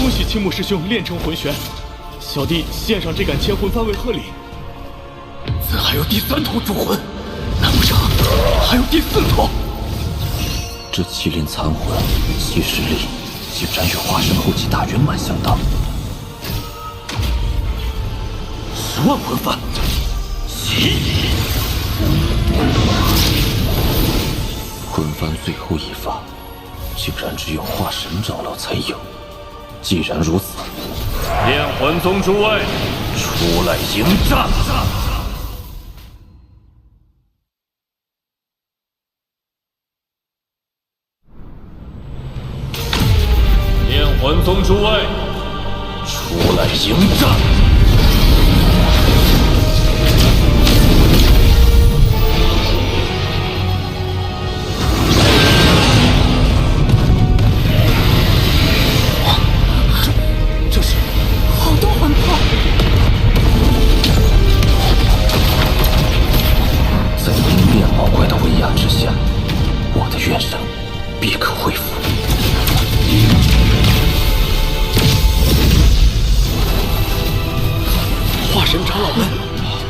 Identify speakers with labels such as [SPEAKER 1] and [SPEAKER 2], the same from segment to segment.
[SPEAKER 1] 恭喜青木师兄练成魂玄，小弟献上这杆千魂幡为贺礼。
[SPEAKER 2] 怎还有第3头主魂？难不成还有第4头？
[SPEAKER 3] 这麒麟残魂其实力竟然与化神后期大圆满相当。10万魂幡，起！魂幡最后一法，竟然只有化神长老才有。既然如此，
[SPEAKER 4] 炼魂宗诸位，
[SPEAKER 3] 出来迎战！
[SPEAKER 4] 炼魂宗诸位，
[SPEAKER 3] 出来迎战！
[SPEAKER 2] 这是
[SPEAKER 5] 好多魂魄！
[SPEAKER 3] 在灵变毛怪的威压之下，我的元神必可恢复。
[SPEAKER 2] 化神长老们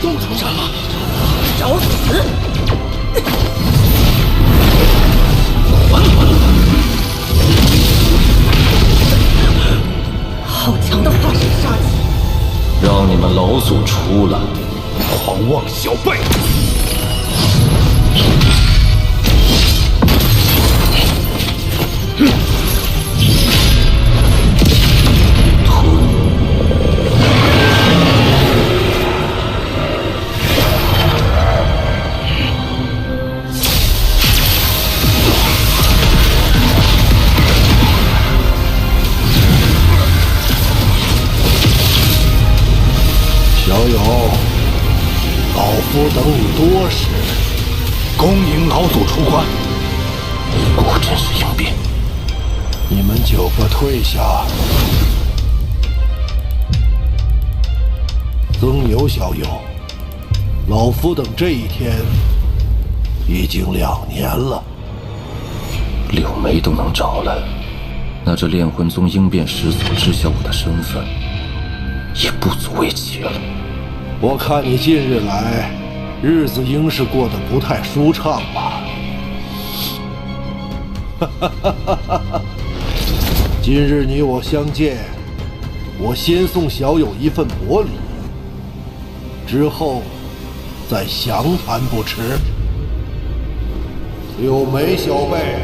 [SPEAKER 2] 都出战了，
[SPEAKER 5] 找死！好强的化神杀气！
[SPEAKER 3] 让你们老祖出来！
[SPEAKER 2] 狂妄小辈！
[SPEAKER 6] 小友，老夫等你多时，恭迎老祖出关。
[SPEAKER 3] 果真是应变。
[SPEAKER 6] 你们9个退下。曾牛小友，老夫等这一天已经2年了。
[SPEAKER 3] 柳梅都能找来，那这炼魂宗应变师所知晓我的身份，也不足为奇了。
[SPEAKER 6] 我看你近日来，日子应是过得不太舒畅吧？今日你我相见，我先送小友一份薄礼，之后再详谈不迟。柳梅小辈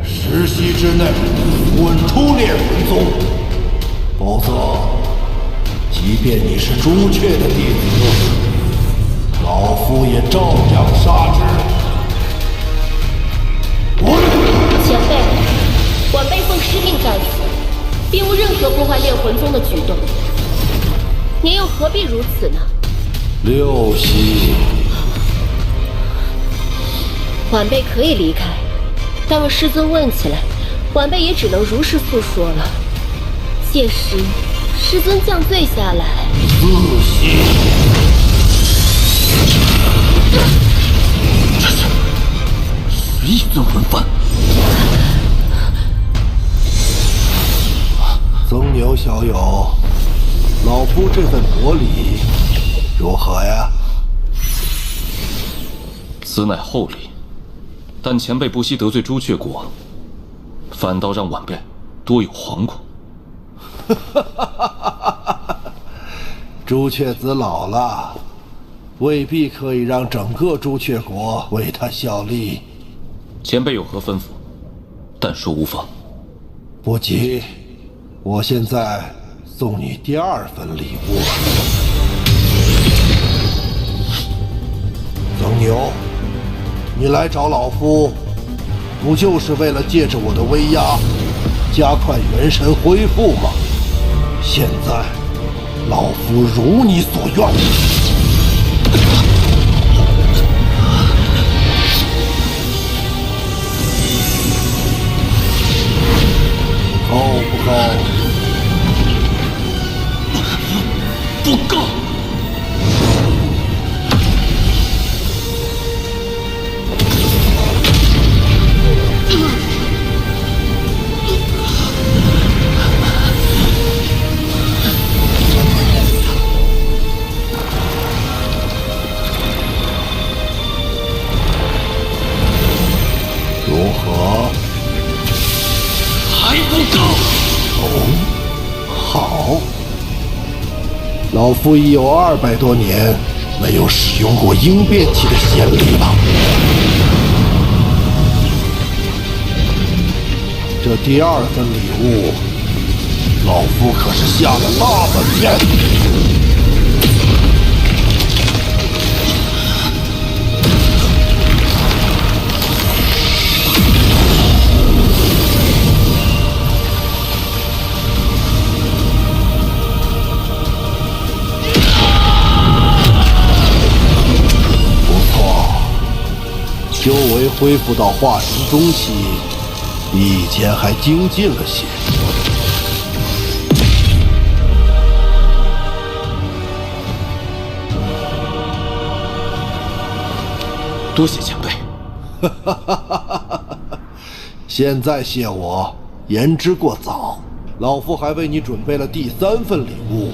[SPEAKER 6] ，10息之内滚出炼魂宗，否则即便你是朱雀的弟子，老夫也照样杀之。
[SPEAKER 7] 前辈，晚辈奉师命在此，并无任何破坏炼魂宗的举动，您又何必如此呢
[SPEAKER 6] 6息，
[SPEAKER 7] 晚辈可以离开，但若师尊问起来，晚辈也只能如实诉说了。届时师尊降罪下来
[SPEAKER 6] 4息，
[SPEAKER 3] 这是11尊魂幡。
[SPEAKER 6] 曾牛小友，老夫这份薄礼如何呀？
[SPEAKER 3] 此乃厚礼，但前辈不惜得罪朱雀国，反倒让晚辈多有惶恐。
[SPEAKER 6] 朱雀子老了，未必可以让整个朱雀国为他效力。
[SPEAKER 3] 前辈有何吩咐，但说无妨。
[SPEAKER 6] 不急，我现在送你第2份礼物。曾牛，你来找老夫，不就是为了借着我的威压，加快元神恢复吗？现在，老夫如你所愿。够不够？
[SPEAKER 2] 不够。还不够。
[SPEAKER 6] 好，老夫已有200多年没有使用过应变器的先例了。这第2份礼物，老夫可是下了大本钱。修为恢复到化神中期，比以前还精进了些。
[SPEAKER 3] 多谢前辈。
[SPEAKER 6] 现在谢我言之过早，老夫还为你准备了第3份礼物，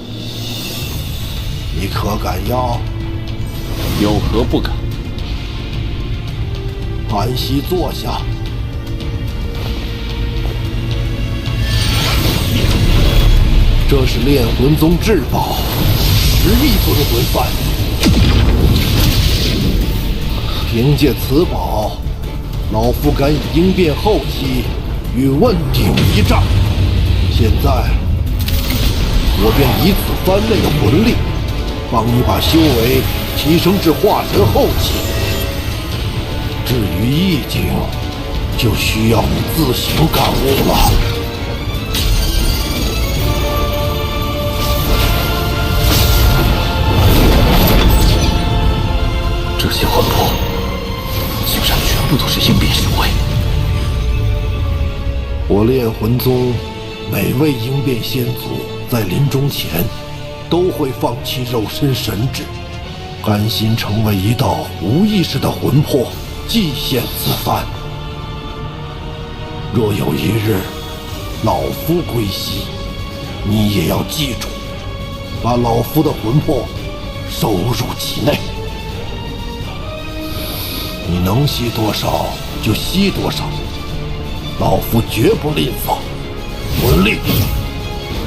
[SPEAKER 6] 你可敢要？
[SPEAKER 3] 有何不敢？
[SPEAKER 6] 安息坐下。这是炼魂宗至宝10亿尊魂幡，凭借此宝，老夫敢以应变后期与问鼎一战。现在，我便以此番内的魂力，帮你把修为提升至化神后期。至于意境，就需要你自行感悟了。
[SPEAKER 3] 这些魂魄，竟然全部都是应变修为。
[SPEAKER 6] 我炼魂宗每位应变先祖在临终前，都会放弃肉身神智，甘心成为一道无意识的魂魄，祭献此番。若有一日老夫归西，你也要记住，把老夫的魂魄收入其内。你能吸多少就吸多少，老夫绝不吝啬。魂力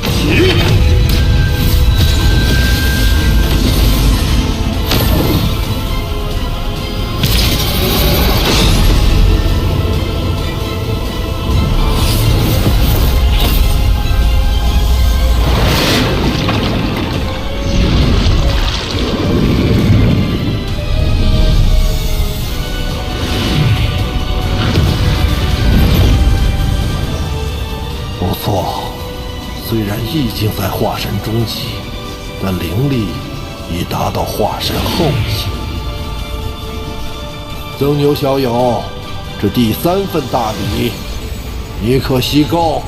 [SPEAKER 6] 起！虽然意境在化神中期，但灵力已达到化神后期。曾牛小友，这第3份大礼，你可惜够？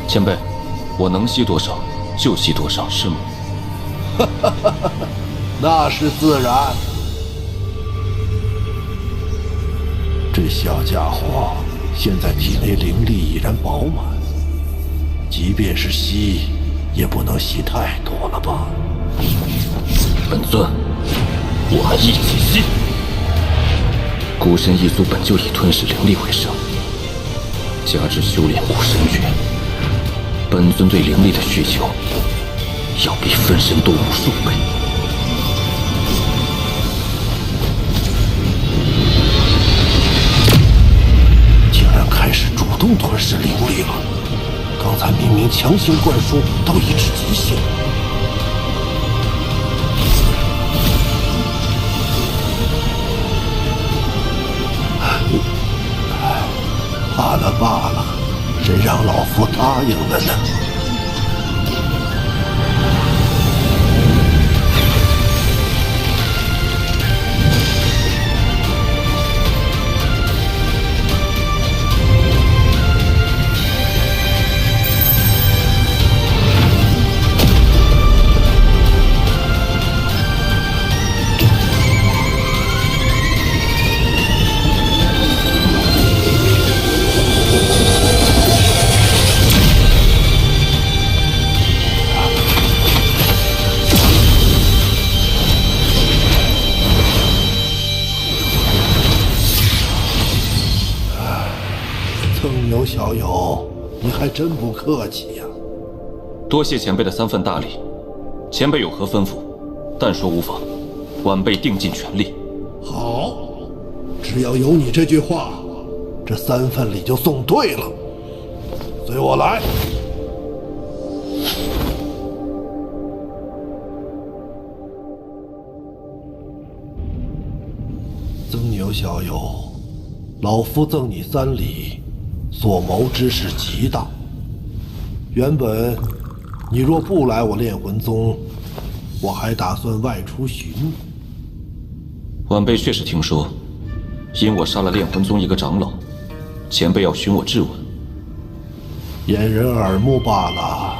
[SPEAKER 3] 前辈，我能吸多少就吸多少，是吗？
[SPEAKER 6] 那是自然。这小家伙现在体内灵力已然饱满，即便是吸，也不能吸太多了吧？
[SPEAKER 3] 本尊，我们一起吸。孤身一族本就以吞噬灵力为生，加之修炼过神诀，本尊对灵力的需求要比分身多无数倍。
[SPEAKER 6] 开始主动吞噬灵力了，刚才明明强行灌输到一至极限。罢了罢了，谁让老夫答应了呢？正牛小友，你还真不客气呀！
[SPEAKER 3] 多谢前辈的3份大礼，前辈有何吩咐，但说无妨，晚辈定尽全力。
[SPEAKER 6] 好，只要有你这句话，这3份礼就送对了。随我来。曾牛小友，老夫赠你3礼，所谋之事极大。原本你若不来我炼魂宗，我还打算外出寻你。
[SPEAKER 3] 晚辈确实听说，因我杀了炼魂宗一个长老，前辈要寻我质问。
[SPEAKER 6] 掩人耳目罢了。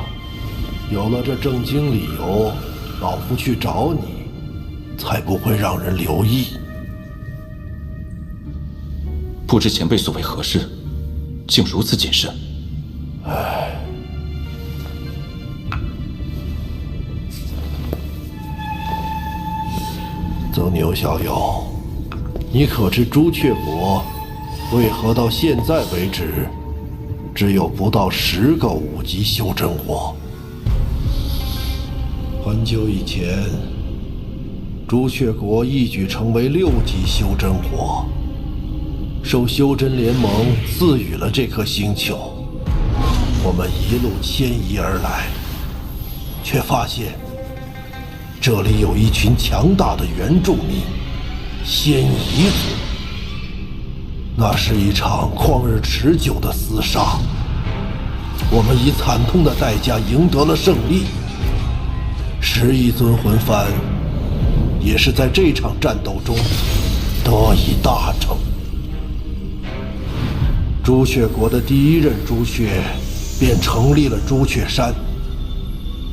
[SPEAKER 6] 有了这正经理由，老夫去找你，才不会让人留意。
[SPEAKER 3] 不知前辈所为何事，竟如此谨慎。
[SPEAKER 6] 曾牛小友，你可知朱雀国为何到现在为止，只有不到10个5级修真火？很久以前，朱雀国一举成为6级修真火，受修真联盟赐予了这颗星球。我们一路迁移而来，却发现这里有一群强大的原住民仙夷族。那是一场旷日持久的厮杀，我们以惨痛的代价赢得了胜利。11亿尊魂幡也是在这场战斗中得以大成。朱雀国的第1任朱雀便成立了朱雀山，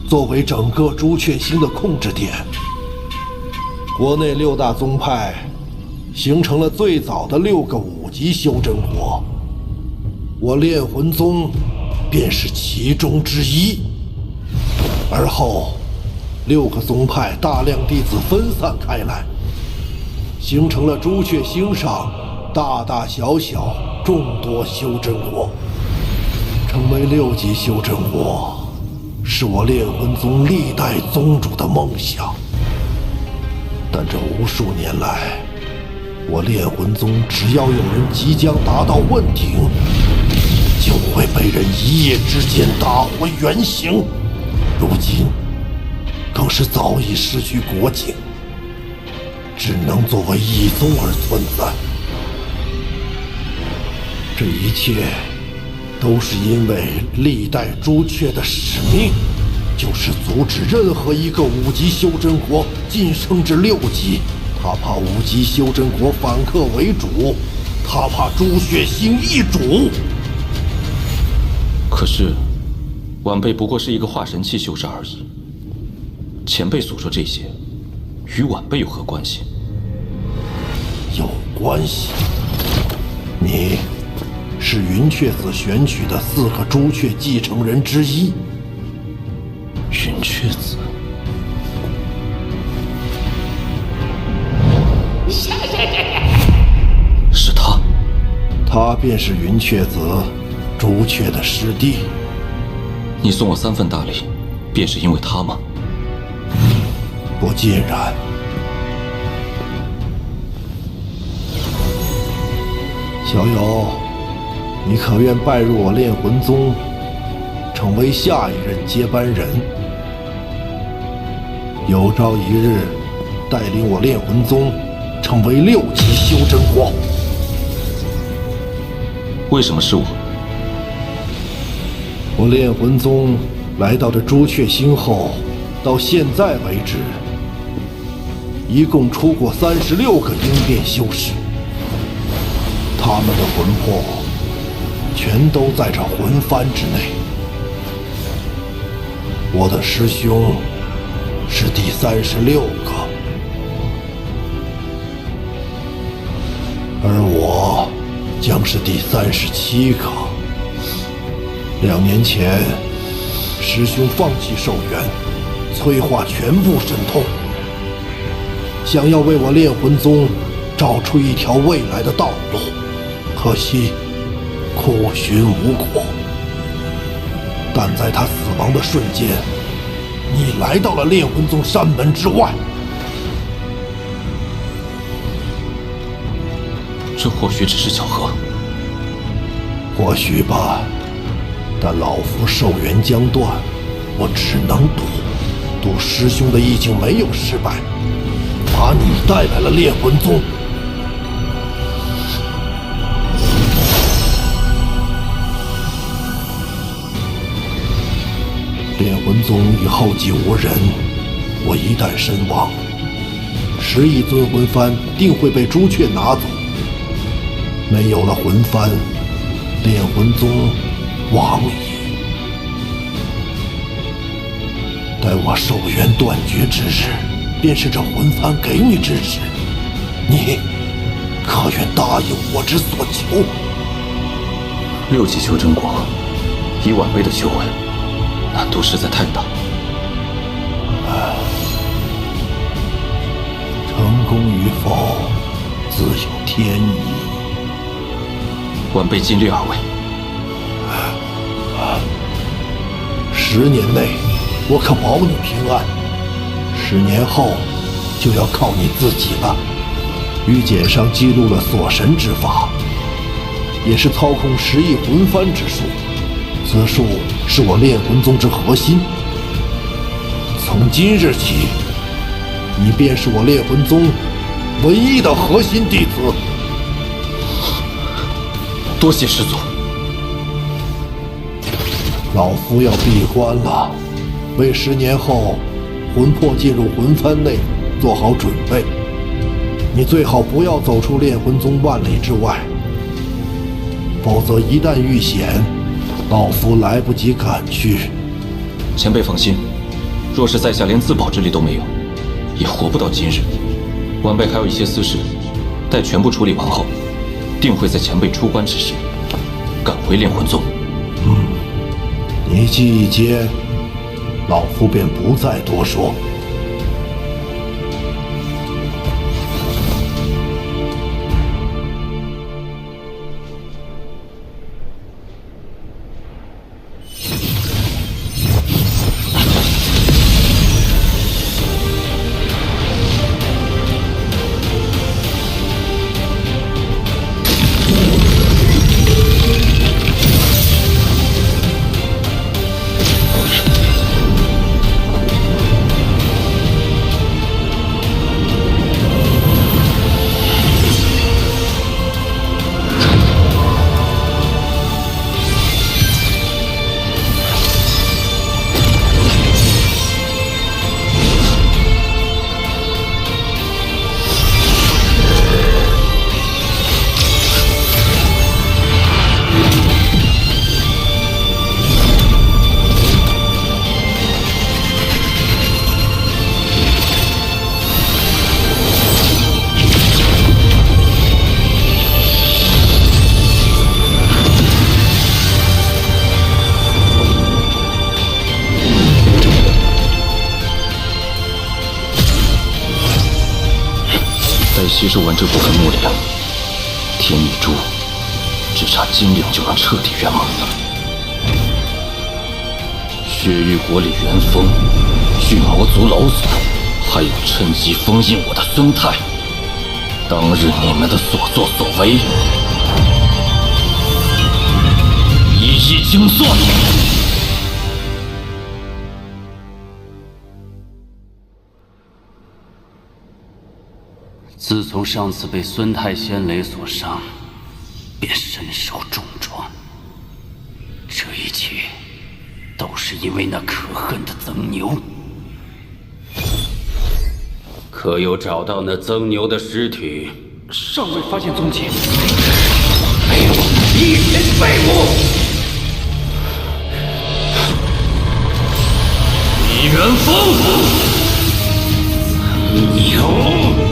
[SPEAKER 6] 作为整个朱雀星的控制点。国内6大宗派形成了最早的6个5级修真火，我炼魂宗便是其中之一。而后6个宗派大量弟子分散开来，形成了朱雀星上大大小小众多修真火。成为6级修真火，是我炼魂宗历代宗主的梦想。但这无数年来，我炼魂宗只要有人即将达到问鼎，就会被人一夜之间打回原形。如今更是早已失去国境，只能作为异宗而存在。这一切都是因为历代朱雀的使命，就是阻止任何一个5级修真国晋升至6级。他怕5级修真国反客为主，他怕朱血星易主。
[SPEAKER 3] 可是晚辈不过是一个化神期修士而已，前辈所说这些与晚辈有何关系？
[SPEAKER 6] 有关系。你是云雀子选取的4个朱雀继承人之一。
[SPEAKER 3] 云雀子，是他。
[SPEAKER 6] 他便是云雀子朱雀的师弟。
[SPEAKER 3] 你送我3份大礼，便是因为他吗？
[SPEAKER 6] 不尽然。小友，你可愿拜入我炼魂宗，成为下一任接班人？有朝一日，带领我炼魂宗成为6级修真火。
[SPEAKER 3] 为什么是我？
[SPEAKER 6] 我炼魂宗来到这朱雀星后，到现在为止，一共出过36个应变修士，他们的魂魄全都在这魂幡之内。我的师兄是第36个，而我将是第37个。2年前，师兄放弃寿元，催化全部神通，想要为我炼魂宗找出一条未来的道路。可惜，空寻无果。但在他死亡的瞬间，你来到了炼魂宗山门之外。
[SPEAKER 3] 这或许只是巧合。
[SPEAKER 6] 或许吧，但老夫寿元将断，我只能赌师兄的意境没有失败，把你带来了炼魂宗。炼魂宗已后继无人，我一旦身亡，10亿尊魂幡定会被朱雀拿走。没有了魂幡，炼魂宗亡矣。待我寿元断绝之日，便是这魂幡给你之时，你可愿答应我之所求
[SPEAKER 3] ？6级修真果，以晚辈的修为，难度实在太大。
[SPEAKER 6] 成功与否，自有天意。
[SPEAKER 3] 晚辈尽力而为。
[SPEAKER 6] 10年内，我可保你平安。10年后，就要靠你自己了。玉简上记录了锁神之法，也是操控10亿魂幡之术。此术是我炼魂宗之核心。从今日起，你便是我炼魂宗唯一的核心弟子。
[SPEAKER 3] 多谢师祖。
[SPEAKER 6] 老夫要闭关了，为10年后魂魄进入魂幡内做好准备。你最好不要走出炼魂宗万里之外，否则一旦遇险，老夫来不及赶去。
[SPEAKER 3] 前辈放心，若是在下连自保之力都没有，也活不到今日。晚辈还有一些私事，待全部处理完后，定会在前辈出关之时赶回炼魂宗。
[SPEAKER 6] 你既一接，老夫便不再多说。
[SPEAKER 3] 吸收完这部分木灵，天女珠只差精灵就能彻底圆满了。血域国里元丰、巨魔族老祖，还有趁机封印我的孙泰，当日你们的所作所为，一一清算。
[SPEAKER 2] 自从上次被孙太仙雷所伤，便身受重创。这一切都是因为那可恨的曾牛。可有找到那曾牛的尸体？
[SPEAKER 8] 尚未发现踪迹。
[SPEAKER 2] 废物！一群废物！李元丰，牛！